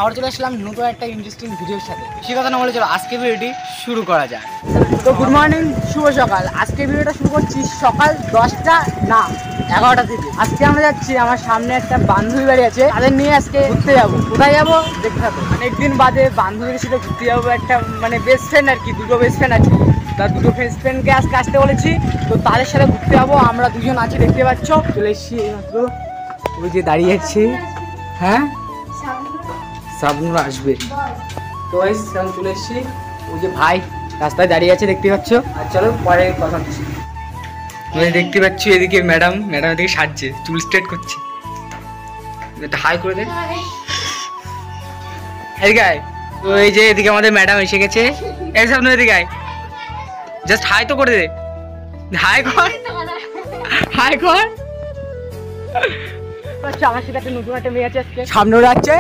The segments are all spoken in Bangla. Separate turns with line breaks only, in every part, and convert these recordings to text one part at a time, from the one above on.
আবার চলে আসলাম নতুন একটা ইন্টারেস্টিং ভিডিওর সাথে। সে কথা না বলে চলো আজকে ভিডিওটি শুরু করা যায়। তো গুড মর্নিং, শুভ সকাল। আজকে ভিডিওটা শুরু করছি সকাল 10টা না 11টা থেকে। আজকে আমরা যাচ্ছি, আমার সামনে একটা বান্ধবী বাড়ি আছে, তাদের নিয়ে আজকে ঘুরতে যাবো। কোথায় যাবো দেখতে থাকো। অনেকদিন বাদে বান্ধবীর সাথে ঘুরতে যাবো, একটা মানে বেস্ট ফ্রেন্ড আর কি, দুটো বেস্ট ফ্রেন্ড আছে। তার দুটো বেস্ট ফ্রেন্ডকে আজকে আসতে বলেছি, তো তাদের সাথে ঘুরতে যাবো। আমরা দুজন আছি, দেখতে পাচ্ছ। চলে এসছি এইমাত্র, ওই যে দাঁড়িয়ে আছি। হ্যাঁ, সাবনুরা আসবে তো আমি চলে এসেছি। ওই যে ভাই রাস্তায় দাঁড়িয়ে আছে, দেখতে পাচ্ছ। আর চলো পরে কথা হচ্ছে। দেখতে পাচ্ছ এদিকে ম্যাডাম এদিকে সাজছে, চুল স্ট্রেট করছে। একটা হাই করে দে এদিকে আয়। তো এই যে এদিকে আমাদের ম্যাডাম এসে গেছে। এই সামনে এদিকে আয়, জাস্ট হাই তো করে দে। হাই কর, হাই কর। আমার সাথে একটা নতুন একটা মেয়ে আছে, আজকে সামনে যাচ্ছে,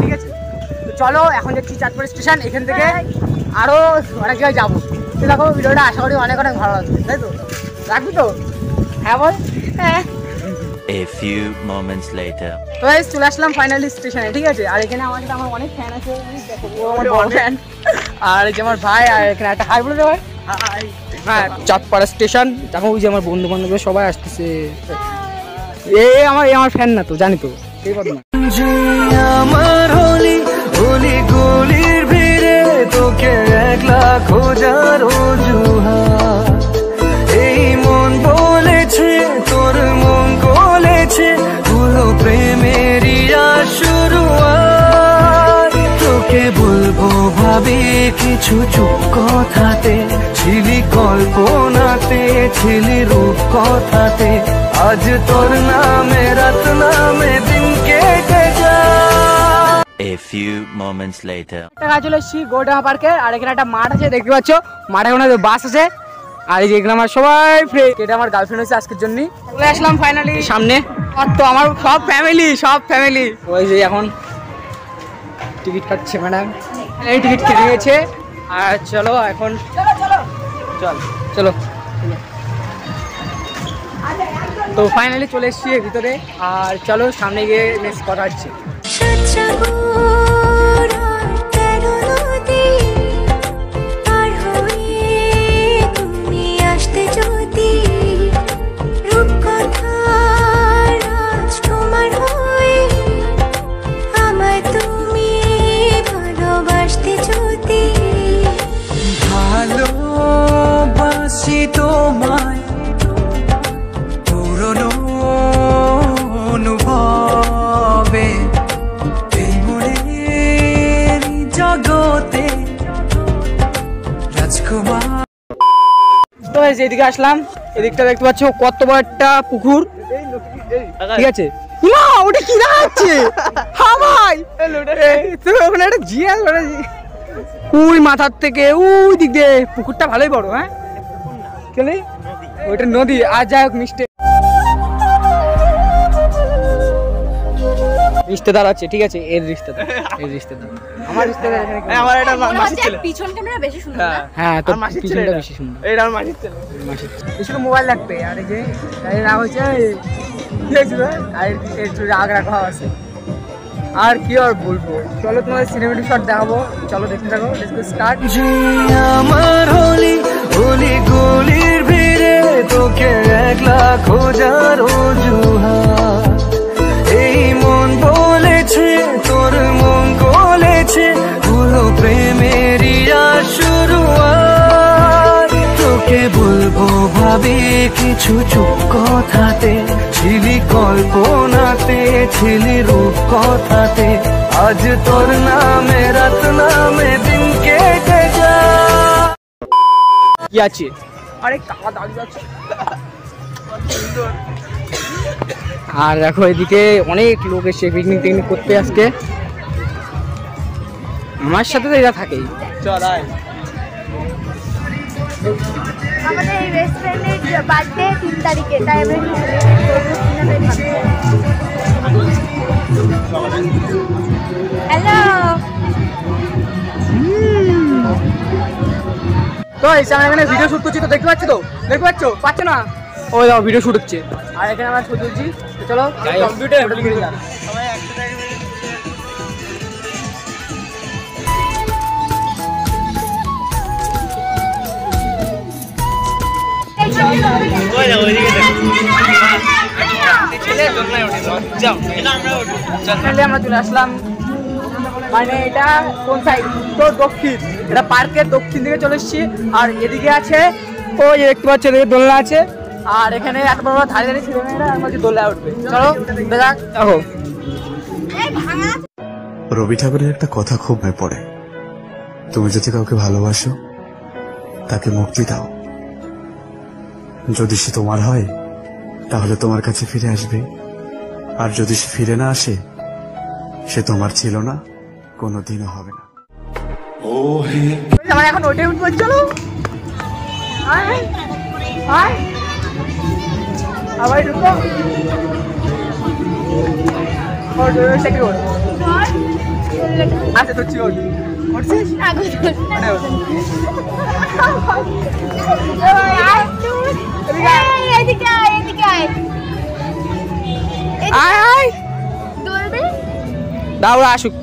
ঠিক আছে। তো চলো এখন যাচ্ছি চাঁদপুর স্টেশন। এখান থেকে আরো অনেক জায়গায় যাবো। দেখো ভিডিওটা আশা করি অনেক অনেক ভালো লাগবে, তাই তো? রাখবি তো? হ্যাঁ বল। হ্যাঁ।
A few moments later.
তো এই চলে আসলাম ফাইনালি স্টেশনে, ঠিক আছে। আর এখানে আমার অনেক ফ্যান আছে, দেখো ও আমার বড় ফ্যান। আর এই যে আমার ভাই, আর এখানে একটা হাই বলে দেওয়া। হ্যাঁ, চাঁদপাড়া স্টেশন। দেখো ওই যে আমার বন্ধু বান্ধব সবাই আসতেছে। আমার ফ্যান না তো, জানি তো, সেই কথা না।
আমার হলি হলি গলির ভিড়ে তোকে একলা খোঁজার অজুহাত। এই মন বলেছে, তোর মন গলেছে, হলো প্রেমেরই শুরুয়াত। তোকে বলবো ভাবি কিছু চুপ কথাতে, ছিলি কল্পনাতে, ছিলি রূপ কথাতে। আজ তোর নামে রাত নামে দিন কেটে যায়।
A few moments later.
চলে এসেছি গোডাঙ্গা পার্কে। আর এখানে একটা মাঠ আছে, দেখতে পাচ্ছ। মাঠে কোনো বাস আছে। আর এই যে এখানে আমার সবাই ফ্রেন্ড, এটা আমার গার্লফ্রেন্ড হয়েছে আজকের জন্য। চলে আসলাম ফাইনালি সামনে। আর তো আমার সব ফ্যামিলি ওই যে এখন টিকিট কাটছে ম্যাডাম, এই টিকিট কেটে নিয়েছে। আর চলো এখন চলো। তো ফাইনালি চলে এসেছি ভিতরে। আর চলো সামনে গিয়ে নেক্সট কথা হচ্ছে।
ভালোবাসি তোমায় পুরনো অনুভবে, এই মনের জগতে রাজকুমার।
তো এদিকে আসলাম, এদিকটা দেখতে পাচ্ছ কত বড় একটা পুকুর, ঠিক আছে। ওটা কি দেখাচ্ছে? হ্যাঁ ভাই, ওখানে একটা জিয়াল ওই মাথার থেকে ওই দিক দিয়ে পুকুরটা ভালোই বড়। হ্যাঁ, কেন ওইটা নদী। আর যাই হোক, রিশতেদার আছে, ঠিক আছে। এর রিশতেদার আমার রিশতেদার আমার এটা মাসির ছেলে। পিছন ক্যামেরা বেশি সুন্দর। হ্যাঁ, তো পিছনটা বেশি সুন্দর। এটা আমার মাসির ছেলে। শুধু মোবাইল লাগবে। আর এই যে গাড়ি রাগ হয়েছে, একটু রাগ রাখা আছে। আর কি আর বলবো, চলো তোমাদের সিনেমেটিক শট দেখাবো, চলো দেখতে থাকো। Let's go start.
আমার হলি হলি গলির ভিড়ে তোকে একলা খোঁজার অজুহাত। এই মন বলেছে, তোর মন গলেছে, হলো প্রেমেরই শুরুয়াত। তোকে বলবো ভাবি কিছু চুপ কথাতে, ছিলি কল্পনাতে, ছিলি রূপ কথাতে। আজ তোর নামে রাত নামে দিন কেটে যায়।
কি আছে? আরে কাকা দাঁড়িয়ে আছে। আর দেখো এদিকে অনেক লোক এসে পিকনিক করতে আজকে। আমার সাথে তো এরা থাকেই। চল আয়।
আমাদের এই বেস্ট ফ্রেন্ডের বার্থডে 3 তারিখে, তাই আমরা হ্যালো।
তো এখানে ভিডিও শুট করছি, তো দেখতে পাচ্ছ না? ওই দাও ভিডিও শুট হচ্ছে। আর এখানে আমরা ছবি তুলছি। চলো কম্পিউটার আমরা চলে আসলাম, মানে এটা কোন সাইড, তো দক্ষিণ, এটা পার্কের দক্ষিণ দিকে চলে এসেছি। আর এদিকে আছে ওই যে দেখতে পাচ্ছ, এদিকে দোলনা আছে। আর এখানে একটা বড় ধারে ধারে ছেলে মেয়েরা আমাদের দোলনায় উঠবে। চলো দেখা দেখো।
রবি ঠাকুরের একটা কথা খুব মনে পড়ে, তুমি যদি কাউকে ভালোবাসো তাকে মুক্তি দাও, যদি সে তোমার হয় তাহলে তোমার কাছে ফিরে আসবে, আর যদি সে ফিরে না আসে সে তোমার ছিল না, কোনোদিনও হবে না।
আমার এখন ওটাই উঠবো, চলো আবার ঢুকবো। আচ্ছা তো চিও উঠছিস দাও আসুক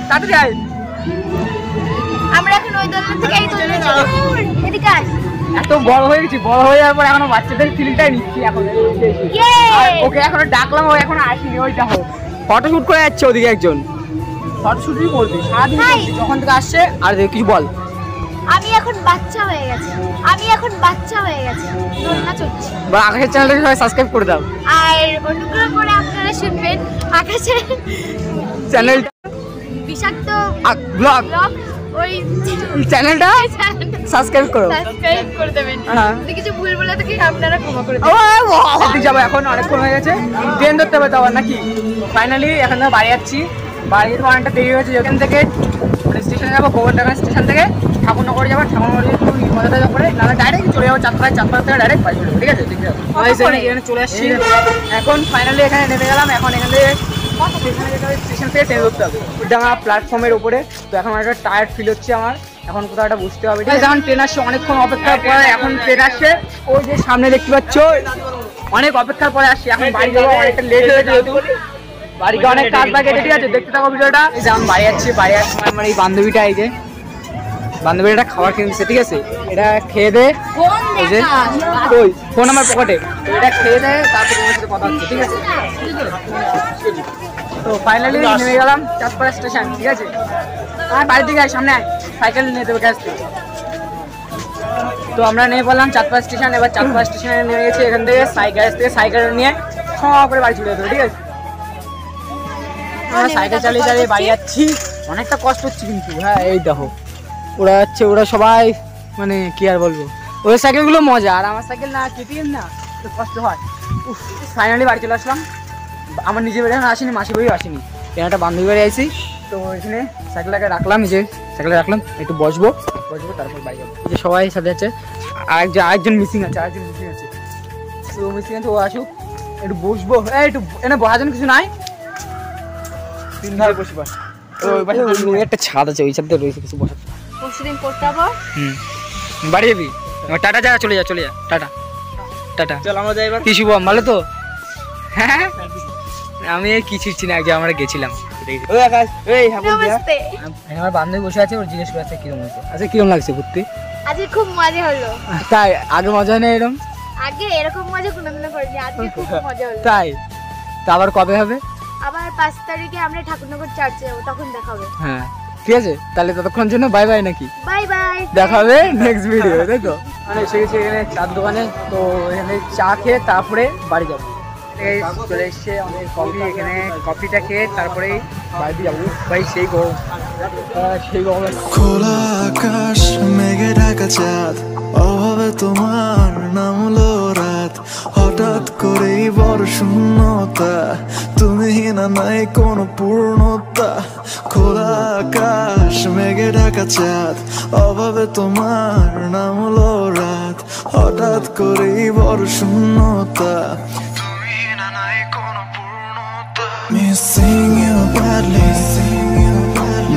তাড়াতাড়ি আয়।
আমরা এখন ওই দোলনা থেকে এই দোলনা চলে এদিকে আয়।
এত বড় হয়ে গেছি, বড় হয়ে যাওয়ার পর এখনো বাচ্চাদের ফিলটাই নিচ্ছি এখন। আর ওকে এখনো ডাকলাম, ও এখনো আসেনি। ওই দেখো ফটোশুট করে যাচ্ছে ওদিকে একজন, ফটোশুটই করবে সারাদিন যখন থেকে আসছে। আর কিছু বল।
আমি এখন বাচ্চা হয়ে গেছি, আমি এখন বাচ্চা হয়ে গেছি, দোলনা চলছে।
বা আকাশের চ্যানেলটাকে সবাই সাবস্ক্রাইব করে দাও,
আর অনুগ্রহ করে আপনারা শুনবেন আকাশের
চ্যানেলটা
বিষাক্ত
ব্লগ,
ওই
চ্যানেলটা সাবস্ক্রাইব করো,
সাবস্ক্রাইব করে দেবেন।
হ্যাঁ।
যদি কিছু ভুল বলে থাকি আপনারা ক্ষমা করে দেবেন।
অফিস যাবো এখন, অনেকক্ষণ হয়ে গেছে, ট্রেন ধরতে হবে তো আবার নাকি। ফাইনালি এখন থেকে বাড়ি যাচ্ছি, বাড়ি যেতে অনেকটা দেরি হয়েছে। যেখান থেকে স্টেশনে যাবো, গোবরডাঙ্গা স্টেশন থেকে ঠাকুরনগর যাবো, ঠাকুরনগর মজা করে নাহলে ডাইরেক্ট চলে যাবো চাঁদপাড়া, চাঁদপাড়া থেকে ডাইরেক্ট বাড়ি চলে যাবো, ঠিক আছে? এখানে চলে আসছি এখন, ফাইনালি এখানে নেমে গেলাম। এখন এখান থেকে স্টেশন থেকে ট্রেন ধরতে হবে গোবরডাঙ্গা প্ল্যাটফর্মের উপরে। তো এখন একটা টায়ার্ড ফিল হচ্ছে আমার, এখন কোথাও একটা বুঝতে হবে। যখন ট্রেন আসছে অনেকক্ষণ অপেক্ষার পরে এখন ট্রেন আসছে, ওই যে সামনে দেখতে পাচ্ছ অনেক অপেক্ষার পরে আসছি। এখন বাড়ি যাবো, অনেকটা লেট হয়েছে যেহেতু বাড়িতে অনেক কাজ বাকি, ঠিক আছে? দেখতে থাকো ভিডিওটা। যেমন বাড়ি যাচ্ছি, বাড়ি যাচ্ছি আমার এই বান্ধবীটা, এই যে বান্ধবীটা খাবার খেয়ে নিচ্ছে, ঠিক আছে? এটা খেয়ে দে, এই যে ওই ফোন আমার পকেটে, এটা খেয়ে দে, তারপর তোমার সাথে কথা হচ্ছে, ঠিক আছে? তো ফাইনালি নেমে গেলাম চাঁদপাড়া স্টেশন, ঠিক আছে? বাড়ির দিকে আয়, সামনে আয়, সাইকেল নিয়ে দেবে গ্যাস থেকে। তো আমরা নেমে পড়লাম চাঁদপাড়া স্টেশন। এবার চাঁদপাড়া স্টেশনে নেমে গেছি, এখান থেকে সাইকেল নিয়ে সব করে বাড়ি চলে যেতে হবে, ঠিক আছে? আমরা সাইকেল চালিয়ে চালিয়ে বাড়ি যাচ্ছি, অনেকটা কষ্ট হচ্ছে কিন্তু। হ্যাঁ এই দেখো ওরা যাচ্ছে, ওরা সবাই মানে কি আর বলবো, ওদের সাইকেলগুলো মজা, আর আমার সাইকেল না, কেটিএম না, তো কষ্ট হয়। ফাইনালি বাড়ি চলে আসলাম। আমার নিজের বাড়ি এখন আসিনি, মাসির বাড়িও আসিনি, এখানে একটা বান্ধবী বাড়ি আইসি। তো এখানে সাইকেলটাকে রাখলাম, নিজে সাইকেলে রাখলাম, একটু বসবো তারপর বাড়ি যাবো। যে সবাই সাথে আছে, আরেকজন মিসিং আছে, তো মিসিং আছে, ও আসুক, একটু বসবো। একটু এনে বসার জন্য কিছু নাই, তিন ধারে বসবো। একটা ছাদ আছে, ওই ছাদ দিয়ে রয়েছে কিছু বসার।
পরশুদিন করতে হবে।
বাড়ি যাবি? টাটা যা, চলে যা টাটা টাটা। চল আমরা যাই এবার। কি শুভম, ভালো তো? হ্যাঁ আমি কি ছিড়ছি না, আগে আমরা গেছিলাম।
নমস্তে।
আমার বান্ধবী বসে আছে, ওর জিজ্ঞেস করে আছে কিরকম হয়েছে। আচ্ছা কিরকম লাগছে ঘুরতে?
আজকে খুব মজা হলো।
তাই? আগে মজা হয় না এরকম?
আগে এরকম মজা কোনোদিনও করিনি, আজকে খুব মজা হলো।
তাই? তা আবার কবে হবে?
আবার 5 তারিখে আমরা ঠাকুরনগর চার্চে যাবো, তখন দেখা হবে।
হ্যাঁ ঠিক আছে, তাহলে ততক্ষণ জন্য বাই বাই নাকি?
বাই বাই,
দেখা হবে নেক্সট ভিডিও, তাই তো? মানে এসে গেছি এখানে চার দোকানে, তো এখানে চা খেয়ে তারপরে বাড়ি যাবো। চলে এসছে আমাদের কফি, এখানে কফিটা খেয়ে তারপরেই বাড়ি যাবো। ভাই সেই গরম, সেই গরম।
খোলা আকাশ মেঘে ঢাকা চাঁদ, অভাবে তোমার নামলো রাত, হঠাৎ করেই বড় শূন্যতা, তুমি না নাই কোনো পূর্ণতা। খোলা আকাশ মেঘে ঢাকা চাঁদ, অভাবে তোমার নামলো রাত, হঠাৎ করেই বড় শূন্যতা, তুমি না নাই কোনো পূর্ণতা। Missing you badly,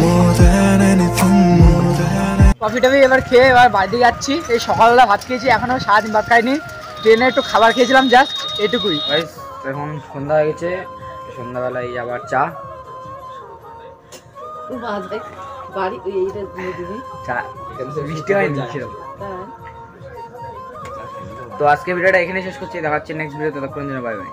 more than anything, more than
coffee toffee এবার খেয়ে এবার বাড়িতে যাচ্ছি। এই সকালবেলা ভাত খেয়েছি, এখনো সারাদিন ভাত খাইনি, ট্রেনে একটু খাবার খেয়েছিলাম জাস্ট এটুকুই। এখন সন্ধ্যা হয়ে গেছে, সন্ধ্যাবেলায় আবার চা। বৃষ্টি হয়নি সেরকম। তো আজকে ভিডিওটা এখানে শেষ করছি, দেখাচ্ছি নেক্সট ভিডিও, ততক্ষণ জন্য বাই বাই।